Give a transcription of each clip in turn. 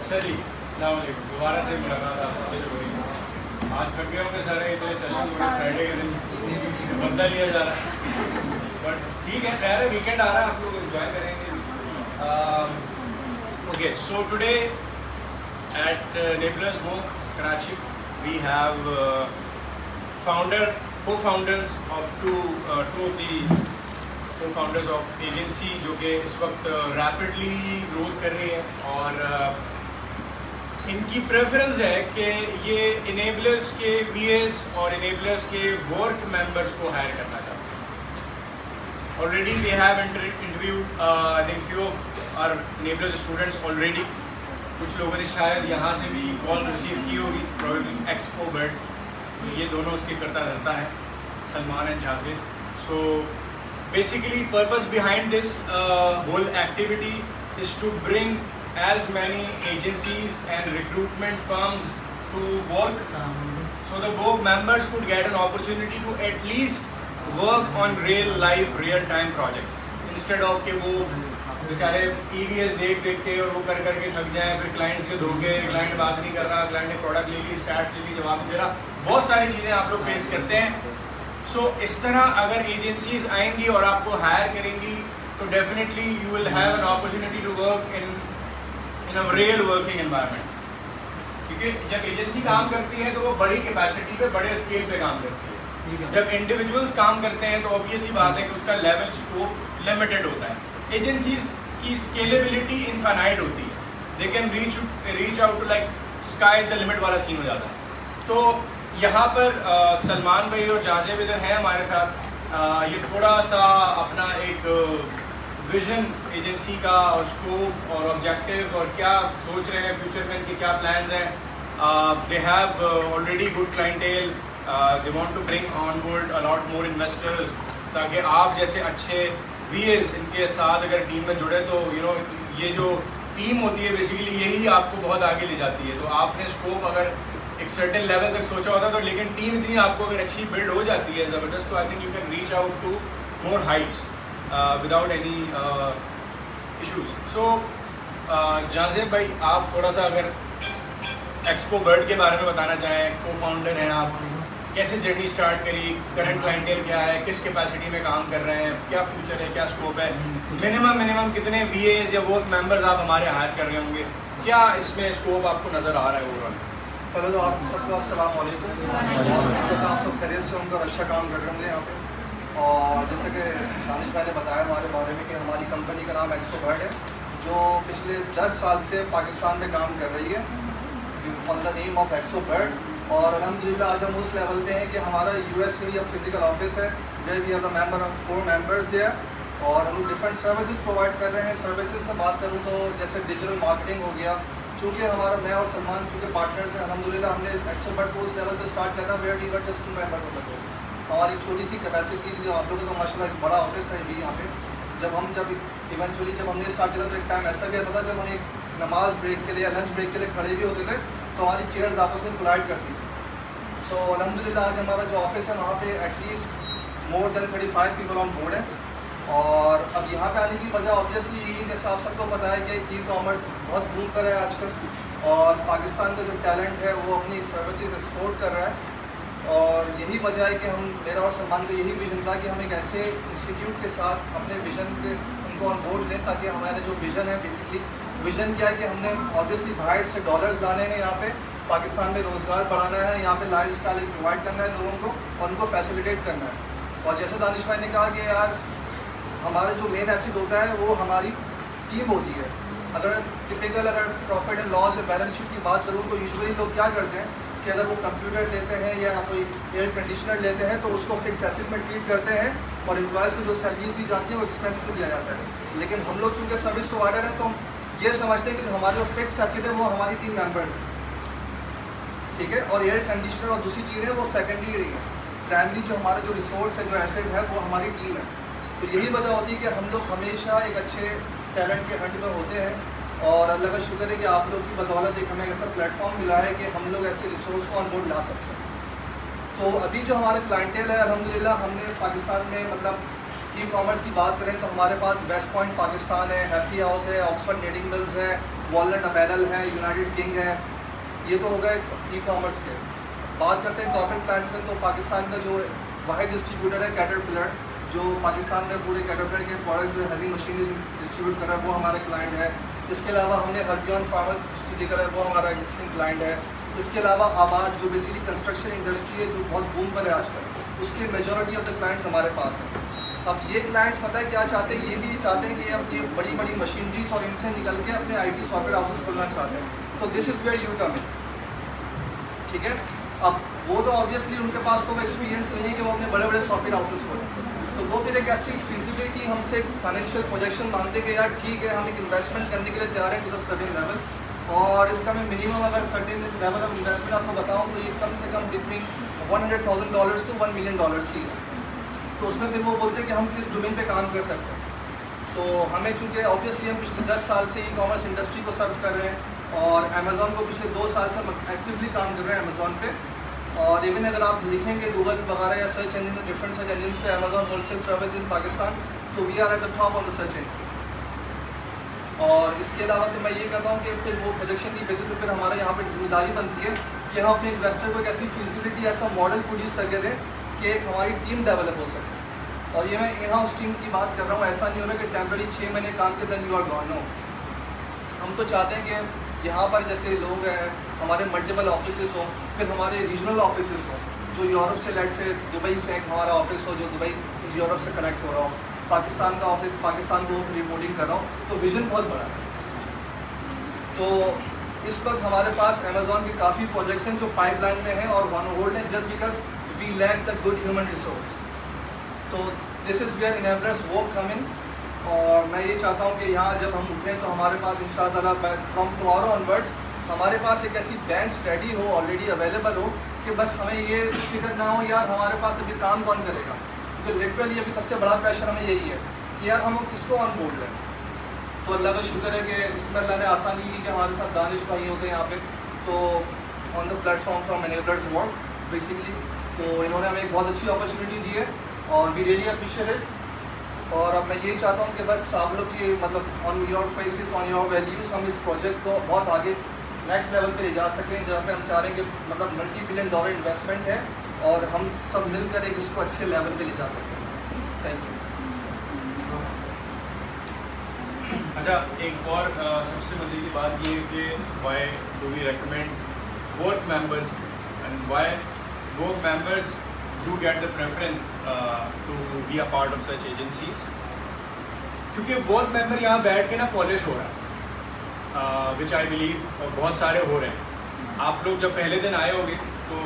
चलिए दोबारा से मुलाकात आपसे हो रही है। आज थक गए होंगे सारे, इतने सेशन हो गए फ्राइडे के दिन बदला लिया जा रहा है, बट ठीक है, खैर है, वीकेंड आ रहा है, आप लोग एंजॉय करेंगे। Okay, so today at enablers walk Karachi we have co-founders of two of the co-founders of agency जो कि इस वक्त रैपिडली ग्रोथ कर रही है और इनकी प्रेफरेंस है कि ये इनेबलर्स के वीएस और इनेबलर्स के वर्क मेंबर्स को हायर करना चाहते हैं। Already they have interviewed I think few of our enablers students already. कुछ लोगों ने शायद यहाँ से भी कॉल रिसीव की होगी, प्रोबेबली एक्सपो बर्ड, ये दोनों उसकी करता रहता है, Salman and Sajid. So basically purpose behind this whole activity is to bring as many agencies and recruitment firms to work so the work members could get an opportunity to at least work on real life real time projects instead of कि वो बेचारे EDS देख के और वो कर के थक जाएं, फिर क्लाइंट्स के धोखे, क्लाइंट बात नहीं कर रहा, क्लाइंट ने प्रोडक्ट ले ली, स्टैट्स ले ली, जवाब नहीं दे रहा, बहुत सारी चीज़ें आप लोग फेस करते हैं। सो इस तरह अगर एजेंसीज आएंगी और आपको हायर करेंगी तो definitely you will have an opportunity to work in real working environment, क्योंकि जब एजेंसी काम करती है तो वो बड़ी कैपेसिटी पे, बड़े स्केल पे काम करती है। जब इंडिविजुअल्स काम करते हैं तो ऑब्वियस ही बात है कि उसका लेवल स्कोप लिमिटेड होता है। एजेंसीज की स्केलेबिलिटी इनफाइनाइट होती है, they can reach out to like sky the limit वाला सीन हो जाता है। तो यहाँ पर सलमान भाई और जाजे भी हैं हमारे साथ, ये थोड़ा सा अपना एक विजन एजेंसी का और स्कोप और ऑब्जेक्टिव और क्या सोच रहे हैं फ्यूचर में, इनके क्या प्लान्स हैं। They have already good clientele, they want to bring on board a lot more investors, ताकि आप जैसे अच्छे वीएस इनके साथ अगर टीम में जुड़े तो यू नो ये जो टीम होती है बेसिकली यही आपको बहुत आगे ले जाती है। तो आपने स्कोप अगर एक सर्टेन लेवल तक सोचा होता तो, लेकिन टीम इतनी आपको अगर अच्छी बिल्ड हो जाती है ज़बरदस्त, तो I think you can reach out to more heights without any issues. So Jazeb भाई, आप थोड़ा सा अगर एक्सपो बर्ड के बारे में बताना चाहें, को फाउंडर हैं आप, कैसे जर्नी स्टार्ट करी, करंट क्लाइंटेल क्या है, किस कैपेसिटी में काम कर रहे हैं, क्या फ्यूचर है, क्या स्कोप है, मिनिमम कितने वीएस या वर्क मेंबर्स आप हमारे हायर कर रहे होंगे, क्या इसमें स्कोप आपको नज़र आ रहा है ओवरऑल? पहले तो आप सबको अस्सलाम वालेकुम। आप सब खैरियत से होंगे और अच्छा काम कर रहे होंगे यहाँ पे। और जैसे कि दानिश भाई ने बताया हमारे बारे में कि हमारी कंपनी का नाम एक्सपो बर्ड है, जो पिछले 10 साल से पाकिस्तान में काम कर रही है on the name of expo bird. और अल्हम्दुलिल्लाह आज हम उस लेवल पे हैं कि हमारा यूएस में या फिजिकल ऑफिस है, where we are the member of 4 members there, और हम डिफरेंट सर्विसेज प्रोवाइड कर रहे हैं। सर्विसेज से बात करूँ तो जैसे डिजिटल मार्केटिंग हो गया, चूँकि हमारा मैं और सलमान चूँकि पार्टनर्स हैं, अल्हम्दुलिल्लाह हमने एक्सपो बर्ड को उस लेवल पर स्टार्ट किया था where we were just 2 members of the group. हमारी छोटी सी कैपेसिटी थी, आप लोगों का माशाल्लाह एक बड़ा ऑफिस है भी यहाँ पे। जब इवेंचुअली जब हमने स्टार्ट किया था तो एक टाइम ऐसा भी आता था जब हम एक नमाज ब्रेक के लिए, लंच ब्रेक के लिए खड़े भी होते थे तो हमारी चेयर्स आपस में कोलाइड करती थी। सो अल्हम्दुलिल्लाह आज हमारा जो ऑफिस है वहाँ पे at least more than 35 people on board है। और अब यहाँ पे आने की वजह ऑब्वियसली यही, जैसे आप सबको पता है कि ई-कॉमर्स बहुत बूम पर है आजकल, और पाकिस्तान का जो टैलेंट है वो अपनी सर्विसेज एक्सपोर्ट कर रहा है। और यही वजह है कि हम, मेरा और सलमान का यही विज़न था कि हम एक ऐसे इंस्टीट्यूट के साथ अपने विज़न के उनको ऑन बोर्ड लें, ताकि हमारा जो विज़न है, बेसिकली विज़न क्या है कि हमने ऑब्वियसली बाहर से डॉलर्स लाने हैं यहाँ पे, पाकिस्तान में रोज़गार बढ़ाना है, यहाँ पे लाइफ स्टाइल प्रोवाइड करना है लोगों को और उनको फैसिलिटेट करना है। और जैसे दानिश भाई ने कहा कि यार हमारा जो मेन एसेट होता है वो हमारी टीम होती है। अगर टिपिकल प्रॉफिट एंड लॉस या बैलेंस शीट की बात करूँ तो यूजुअली लोग क्या करते हैं कि अगर वो कंप्यूटर लेते हैं या कोई एयर कंडीशनर लेते हैं तो उसको फिक्स एसेट में ट्रीट करते हैं और एम्प्लॉयज़ को जो सैलरीज दी जाती है वो एक्सपेंस में दिया जाता है। लेकिन हम लोग क्योंकि सर्विस प्रोवाइडर हैं तो हम ये समझते हैं कि जो हमारे जो फिक्स एसेट है वो हमारी टीम मेंबर है, ठीक है, और एयर कंडीशनर और दूसरी चीज़ें वो सेकेंडरी है। प्राइमरी जो हमारा जो रिसोर्स है, जो एसेट है, वो हमारी टीम है। तो यही वजह होती है कि हम लोग हमेशा एक अच्छे टैलेंट के हंट में होते हैं, और अल्लाह का शुक्र है कि आप लोग की बदौलत एक हमें ऐसा प्लेटफॉर्म मिला है कि हम लोग ऐसे रिसोर्स को ऑन बोर्ड ला सकते हैं। तो अभी जो हमारे क्लाइंटेल है अल्हम्दुलिल्लाह, हमने पाकिस्तान में मतलब ई-कॉमर्स की बात करें तो हमारे पास वेस्ट पॉइंट पाकिस्तान है, हैप्पी हाउस है, ऑक्सफर्ड नीडिंग मिल्स है, वॉलनट अपैरल है, यूनाइटेड किंग है। ये तो हो गए ई कॉमर्स के। बात करते हैं कॉर्पोरेट क्लाइंट्स में, तो पाकिस्तान का जो वाहिद डिस्ट्रीब्यूटर है कैटरपिलर, जो पाकिस्तान में पूरे कैटरपिलर के प्रोडक्ट जो हैवी मशीनरी डिस्ट्रीब्यूट कर रहा है, वो हमारा क्लाइंट है। इसके अलावा हमने हरबियन फार्मास्यूटिकल है, वो हमारा एग्जिस्टिंग क्लाइंट है। इसके अलावा आबाद जो बेसिकली कंस्ट्रक्शन इंडस्ट्री है, जो बहुत बूम पर है आजकल, उसके मेजॉरिटी ऑफ द क्लाइंट्स हमारे पास हैं। अब ये क्लाइंट्स पता है क्या चाहते हैं, ये भी चाहते हैं कि अब ये बड़ी बड़ी मशीनरीज और इनसे निकल के अपने IT सॉफ्टवेयर हाउसेस खोलना चाहते हैं। तो this is where you come in, ठीक है। अब वो तो ऑब्वियसली उनके पास तो एक्सपीरियंस नहीं है कि वो अपने बड़े बड़े सॉफ्टवेयर हाउसेस खोलें, तो वो फिर एक ऐसी फिजिबिलिटी हमसे एक फाइनेंशियल प्रोजेक्शन मांगते कि यार ठीक है, हम एक इन्वेस्टमेंट करने के लिए तैयार हैं टू द सर्टेन लेवल, और इसका मैं मिनिमम अगर सर्टेन लेवल ऑफ इन्वेस्टमेंट आपको बताऊँ तो ये कम से कम बिटवीन $100,000 to $1 million की है। तो उसमें फिर वो बोलते हैं कि हम किस डोमेन पे काम कर सकते हैं। तो हमें चूँकि ऑब्वियसली हम पिछले 10 साल से ई कॉमर्स इंडस्ट्री को सर्व कर रहे हैं, और अमेज़ॉन को पिछले 2 साल से हम एक्टिवली काम कर रहे हैं अमेज़ॉन पे। और इवन अगर आप लिखेंगे गूगल वगैरह या search engine, different search engine पे Amazon wholesale service in Pakistan, तो we are at the top on the search engine. और इसके अलावा तो मैं ये कहता हूँ कि फिर वो प्रोजेक्शन की बेसिस पे फिर हमारा यहाँ पर जिम्मेदारी बनती है कि हम अपने इन्वेस्टर को एक ऐसी फिजिबिलिटी, ऐसा मॉडल प्रोड्यूस करके दें कि एक हमारी टीम डेवलप हो सके। और ये मैं इन हाउस टीम की बात कर रहा हूँ, ऐसा नहीं हो रहा कि टेम्पररी 6 महीने काम के then you are gone. No, हम तो चाहते हैं कि यहाँ पर जैसे लोग हैं, हमारे मल्टीपल ऑफिसेस हों, फिर हमारे रीजनल ऑफिसेस हों, जो यूरोप से लेट से दुबई से हमारा ऑफिस हो, जो दुबई यूरोप से कनेक्ट हो रहा हो, पाकिस्तान का ऑफिस पाकिस्तान को रिपोर्टिंग कर रहा हूँ, तो विजन बहुत बड़ा है। तो इस वक्त हमारे पास अमेज़ॉन के काफ़ी प्रोजेक्ट्स हैं जो पाइपलाइन में हैं और ऑन होल्ड हैं, just because we lack the good human resource. तो this is where enablers work come in. और मैं ये चाहता हूँ कि यहाँ जब हम उठें तो हमारे पास इंशाअल्लाह फ्रॉम टुमारो ऑनवर्ड्स हमारे पास एक ऐसी बेंच रेडी हो, ऑलरेडी अवेलेबल हो, कि बस हमें ये फिक्र ना हो यार हमारे पास अभी काम कौन करेगा, क्योंकि लिटरली अभी सबसे बड़ा प्रेशर हमें यही है कि यार हम किसको ऑन बोर्ड लें। तो अल्लाह का शुक्र है कि इसमें अल्लाह ने आसानी की कि हमारे साथ दानिश भाई होते हैं यहाँ पे, तो on the platform from enablers work basically, तो इन्होंने हमें एक बहुत अच्छी अपॉर्चुनिटी दी है और वी रियली अप्रिशिएट इट। और अब मैं ये चाहता हूँ कि बस आप लोग की मतलब on your faces, on your values, हम इस प्रोजेक्ट को बहुत आगे नेक्स्ट लेवल पे ले जा सकें, जहाँ पे हम चाह रहे हैं कि मतलब $multi-billion इन्वेस्टमेंट है और हम सब मिलकर एक इसको अच्छे लेवल पे ले जा सकें। Thank you. अच्छा, एक और सबसे मजे की बात ये है कि why do we recommend work members and why work members do get the preference to be a part of such agencies, क्योंकि वर्क मेंबर यहाँ बैठ के ना पॉलिश हो रहा है, विच आई बिलीव बहुत सारे हो रहे हैं। आप लोग जब पहले दिन आए होगे तो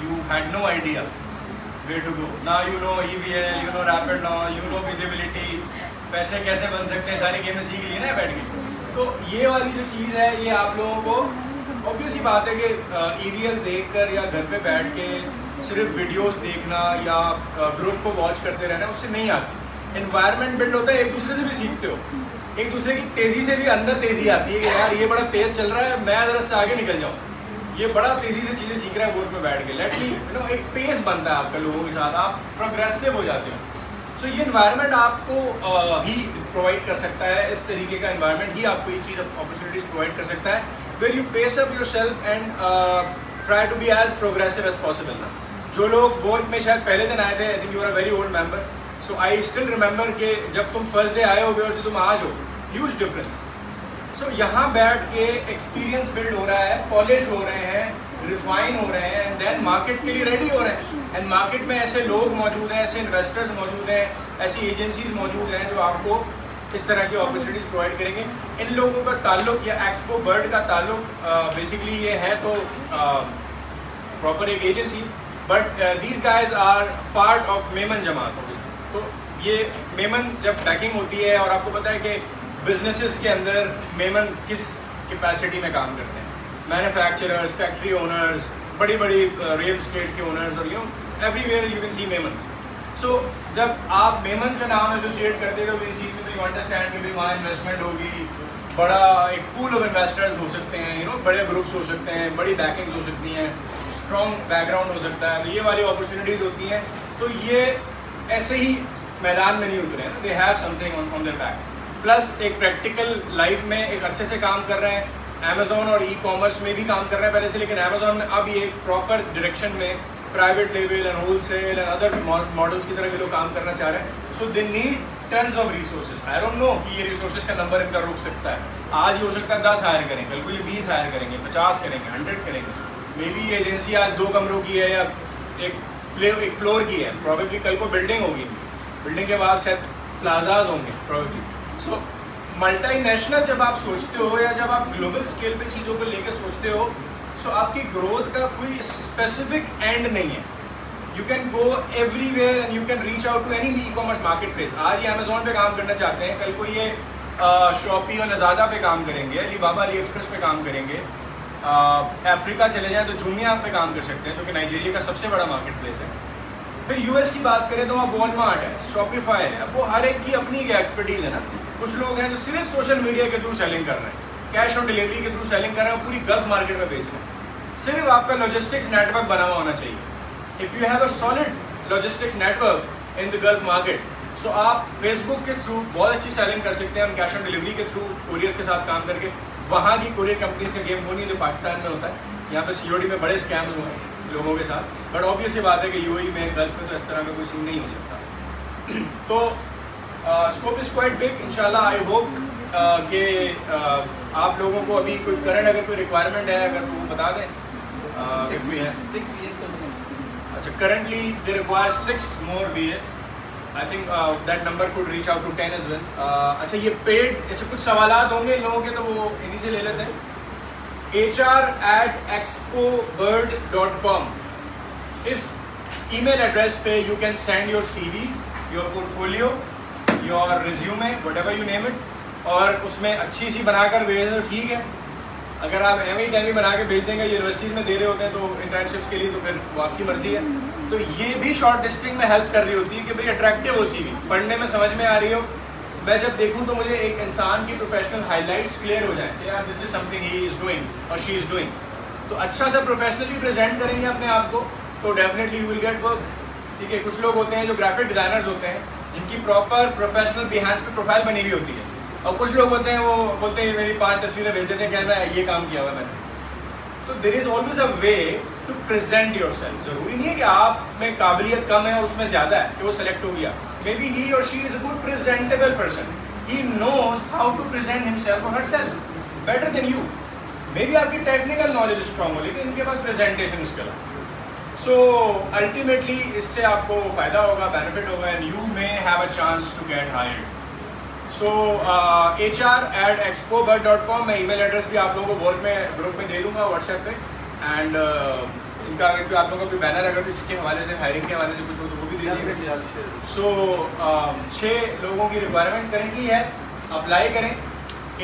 you had no idea way to go, now you know EVL, you know rapid law, you know visibility, पैसे कैसे बन सकते हैं, सारी गेमें सीख ली ना बैठ के। तो ये वाली जो चीज़ है ये आप लोगों को ऑब्वियस ही बात है कि EVL देखकर या घर पे बैठ के सिर्फ वीडियोस देखना या ग्रुप को वॉच करते रहना उससे नहीं आती। एनवायरनमेंट बिल्ड होता है, एक दूसरे से भी सीखते हो, एक दूसरे की तेज़ी से भी अंदर तेज़ी आती है कि यार ये बड़ा तेज़ चल रहा है, मैं ज़रा से आगे निकल जाऊँ, ये बड़ा तेज़ी से चीज़ें सीख रहा है ग्रुप में बैठ के, लेट मी यू नो, एक पेस बनता है आपका लोगों के साथ, आप प्रोग्रेसिव हो जाते हो। सो ये इन्वायरमेंट आपको ही प्रोवाइड कर सकता है, इस तरीके का इन्वायरमेंट ही आपको ये चीज़ अपॉर्चुनिटीज़ प्रोवाइड कर सकता है, where you pace up yourself and try to be as progressive as possible ना। जो लोग बोर्ड में शायद पहले दिन आए थे, I think you are a very old member, so I still remember कि जब तुम फर्स्ट डे आए होगे और जो तुम आज हो, ह्यूज डिफरेंस। सो यहाँ बैठ के एक्सपीरियंस बिल्ड हो रहा है, पॉलिश हो रहे हैं, रिफाइन हो रहे हैं, एंड देन मार्केट के लिए रेडी हो रहे हैं। एंड मार्केट में ऐसे लोग मौजूद हैं, ऐसे इन्वेस्टर्स मौजूद हैं, ऐसी एजेंसीज मौजूद हैं जो आपको इस तरह की अपॉर्चुनिटीज़ प्रोवाइड करेंगे। इन लोगों का ताल्लुक या एक्सपो बर्ड का ताल्लुक बेसिकली ये है तो प्रॉपर एक agency, but these guys are part of Memon जमात। तो ये मेमन जब बैकिंग होती है, और आपको पता है कि बिजनेसेस के अंदर मेमन किस कैपेसिटी में काम करते हैं, मैन्युफैक्चरर्स, फैक्ट्री ओनर्स, बड़ी बड़ी रियल स्टेट के ओनर्स, और you know everywhere you can see Memons. सो जब आप मेमन का नाम एसोसिएट करते हो इस चीज़ में, तो यू अंडरस्टैंड कि भाई वहाँ इन्वेस्टमेंट होगी, बड़ा एक पूल ऑफ इन्वेस्टर्स हो सकते हैं, यू नो बड़े ग्रुप्स हो सकते हैं, बड़ी बैकिंग हो सकती हैं, स्ट्रॉन्ग बैकग्राउंड हो सकता है, तो ये वाली अपॉर्चुनिटीज़ होती हैं। तो ये ऐसे ही मैदान में नहीं उतरे हैं, they have something on their back. Plus एक प्रैक्टिकल लाइफ में एक अरसे से काम कर रहे हैं, अमेजोन और ई कॉमर्स में भी काम कर रहे हैं पहले से, लेकिन अमेजोन में अब ये प्रॉपर डायरेक्शन में private level and wholesale and other models की तरह के लोग काम करना चाह रहे हैं. So they need tons of resources. I don't know कि ये रिसोर्सेज का नंबर इनका रुक सकता है. आज ये हो सकता है 10 हायर करेंगे, कल को ये 20 हायर करेंगे, 50 करेंगे, 100 करेंगे. मे बी ये एजेंसी आज 2 कमरों की है या एक फ्लोर की है, प्रॉबेबली कल को बिल्डिंग होगी, बिल्डिंग के बाद शायद प्लाजाज होंगे प्रॉबेबली. सो मल्टीनेशनल जब आप सोचते हो या जब आप ग्लोबल स्केल पे चीज़ों को लेकर सोचते हो, सो आपकी ग्रोथ का कोई स्पेसिफिक एंड नहीं है. You can go everywhere and you can reach out to any e commerce marketplace. आज ये अमेजोन पे काम करना चाहते हैं, कल को ये शॉपी और लज़ादा पे काम करेंगे, अलीबाबा, अली एक्सप्रेस पे काम करेंगे, अफ्रीका चले जाएँ तो जूमिया पे काम कर सकते हैं जो कि नाइजीरिया का सबसे बड़ा मार्केट प्लेस है. फिर यूएस की बात करें तो वहाँ वॉलमार्ट है, शॉपिफाई है. वो हर एक की अपनी एक्सपर्टीज़ है ना. कुछ लोग हैं जो सिर्फ सोशल मीडिया के थ्रू सेलिंग कर रहे हैं, कैश ऑन डिलीवरी के थ्रू सेलिंग कर रहे हैं, पूरी गल्फ मार्केट में बेच रहे हैं. सिर्फ आपका लॉजिस्टिक्स नेटवर्क बना हुआ होना चाहिए. If you have a solid logistics network in the Gulf market, so आप फेसबुक के थ्रू बहुत अच्छी सेलिंग कर सकते हैं. हम कैश ऑन डिलीवरी के थ्रू कुरियर के साथ काम करके वहाँ की कुरियर कंपनीज का गेम वो नहीं जो पाकिस्तान में होता है. यहाँ पे सीओडी में बड़े स्कैम्स हुए हैं लोगों के साथ. बट ऑब्वियस ये बात है कि यूएई में, गल्फ में तो इस तरह का कोई सीन नहीं हो सकता. तो स्कोप इज़ क्वाइट बिग. इंशाल्लाह आई होप कि आप लोगों को अभी कोई करंट अगर कोई रिक्वायरमेंट है अगर तो वो बता दें. 6 है VAs. अच्छा, currently they require 6 more VAs. I think that number could reach out to 10 as well. अच्छा, ये पेड ऐसे कुछ सवालात होंगे लोगों के तो वो इन्हीं से ले लेते हैं. hr@expobird.com इस ईमेल एड्रेस पे you can send your CVs, your portfolio, your resume, whatever you name it. और उसमें अच्छी सी बनाकर भेज दें तो ठीक है. अगर आप एम बना के भेज देंगे, यूनिवर्सिटीज़ में दे रहे होते हैं तो इंटर्नशिप्स के लिए, तो फिर वो आपकी मर्जी है. तो ये भी शॉर्ट लिस्टिंग में हेल्प कर रही होती है कि भाई अट्रैक्टिव हो CV, पढ़ने में समझ में आ रही हो. मैं जब देखूं तो मुझे एक इंसान की प्रोफेशनल हाइलाइट्स क्लियर हो जाए कि यार this is something he is doing और शी इज़ डूइंग. तो अच्छा सा प्रोफेशनली प्रेजेंट करेंगे अपने आप को तो definitely you will get work. ठीक है. कुछ लोग होते हैं जो ग्राफिक डिज़ाइनर्स होते हैं जिनकी प्रॉपर प्रोफेशनल बिहांस पे प्रोफाइल बनी हुई होती है, और कुछ लोग होते हैं वो बोलते हैं मेरी 5 तस्वीरें भेज देते हैं, कहना है ये काम किया हुआ मैंने. तो there is always a way to present yourself. ज़रूरी नहीं है कि आप में काबिलियत कम है और उसमें ज़्यादा है कि वो सेलेक्ट हो गया. मे बी ही और she is a good presentable person. He knows how to present himself और herself better than you. Maybe आपकी टेक्निकल नॉलेज स्ट्रॉन्ग हो लेकिन इनके पास प्रेजेंटेशन स्किल है. सो अल्टीमेटली इससे आपको फ़ायदा होगा, बेनिफिट होगा, and you may have a chance to get hired. So hr@expobird.com. मैं ईमेल एड्रेस भी आप लोगों को ग्रुप में दे दूँगा व्हाट्सएप पे. एंड इनका अगर कोई आप लोगों का कोई बैनर अगर इसके हवाले से, हायरिंग के हवाले से कुछ हो तो वो भी दे दीजिए. सो 6 लोगों की रिक्वायरमेंट करेंटली है. अप्लाई करें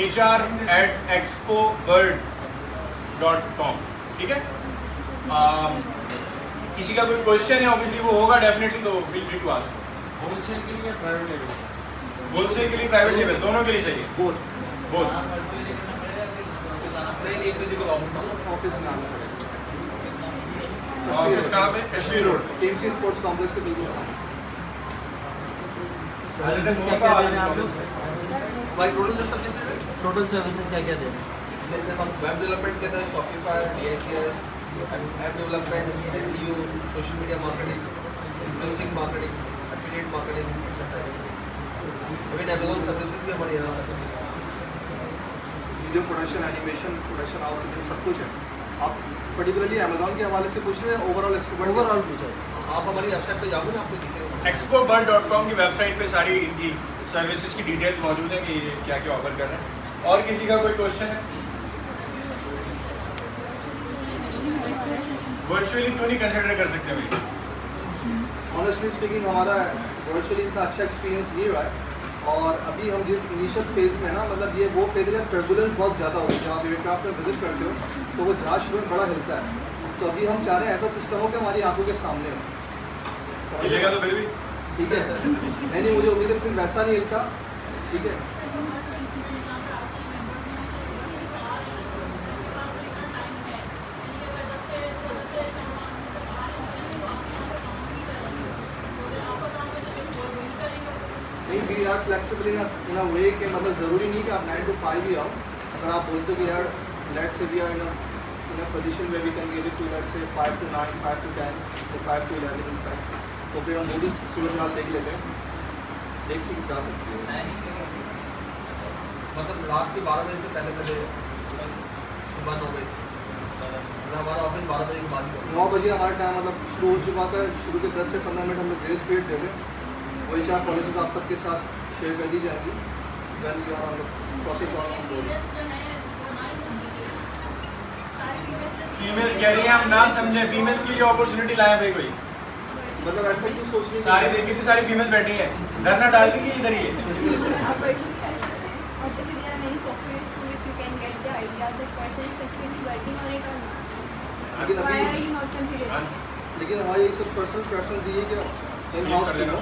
hr@expobird.com. ठीक है. किसी का कोई क्वेश्चन है ऑब्वियसली वो होगा डेफिनेटली, तो feel free to ask. Wholesale के लिए प्राइवेट लेवल, होलसेल के लिए, प्राइवेट लेवल, दोनों के लिए चाहिए. बोथ. नहीं फिजिकल ऑफिस में आना पड़ेगा. ऑफिस कहाँ पे? Kashmir road. TMC sports complex के बिल्कुल सामने. सर्विसेज क्या क्या दे रहे हैं आप लोग? भाई टोटल जो सर्विसेज है टोटल सर्विसेज क्या क्या दे रहे हैं? इसमें हम वेब डेवलपमेंट के अंदर Shopify, DHS, app development, SEO, social media marketing, influencing marketing, affiliate marketing, etcetera. अभी अमेज़न सर्विसेज भी हमारे यहाँ service, video production, animation, production house, सब कुछ है. आप पर्टिकुलरली अमेज़न के हवाले से पूछ रहे हैं ओवरऑल एक्सपोबर्ड? ओवरऑल पूछा. आप हमारी वेबसाइट पे जाओगे ना आपको दिखेगा. expobird.com की वेबसाइट पे सारी इनकी सर्विसेज की डिटेल्स मौजूद है कि ये क्या क्या ऑफर कर रहे हैं. और किसी का कोई क्वेश्चन है? वर्चुअली क्यों नहीं कंसिडर कर सकते भाई? ऑनेस्टली स्पीकिंग हमारा वर्चुअली इतना अच्छा एक्सपीरियंस ये रहा है. और अभी हम जिस इनिशियल फेज़ में ना, मतलब ये वो फेज़ है जब टर्बुलेंस बहुत ज़्यादा होती है. जब आप एयरक्राफ्ट में विजिट करते हो तो वो जहाज शुरू में बड़ा हिलता है. तो अभी हम चाह रहे हैं ऐसा सिस्टम हो कि हमारी आंखों के सामने हो. मिलेगा तो फिर भी ठीक है. नहीं, मुझे उम्मीद है फिर वैसा नहीं हिलता. ठीक है. नहीं, वी आर फ्लेक्सिबल इन अ वे कि मतलब ज़रूरी नहीं कि आप 9 to 5 ही आओ. अगर आप बोलते हो कि यार let's say we are in a position way we can give it to let's say 5 to 9, 5 to 10, तो 5 to 11 इन फैक्ट, तो फिर हम मूवीज सूरज हाल देख लेते हैं, देख सकते जा सकते हैं. मतलब रात के 12 बजे से पहले सुबह 9 बजे से मतलब हमारा ऑफिस 12 बजे के बाद ही होगा. 9 बजे हमारा टाइम मतलब शुरू हो चुका था. शुरू के 10 से 15 मिनट हम लोग ग्रेस पीरियड देते हैं. वही 4 पॉलिसीज आप सबके साथ शेयर कर दी जाएंगी. Then we are process on board. Females कह रही हैं हम ना समझे, फीमेल्स के लिए अपॉर्चुनिटी लाया भाई कोई. मतलब ऐसा क्यों सोच रही सारी देखी थी, सारी फीमेल बैठी हैं, धरना डाल दी कि इधर ही है. लेकिन हमारी एक सब पर्सनल प्रेफरेंस ये है कि इन हाउस टीम हो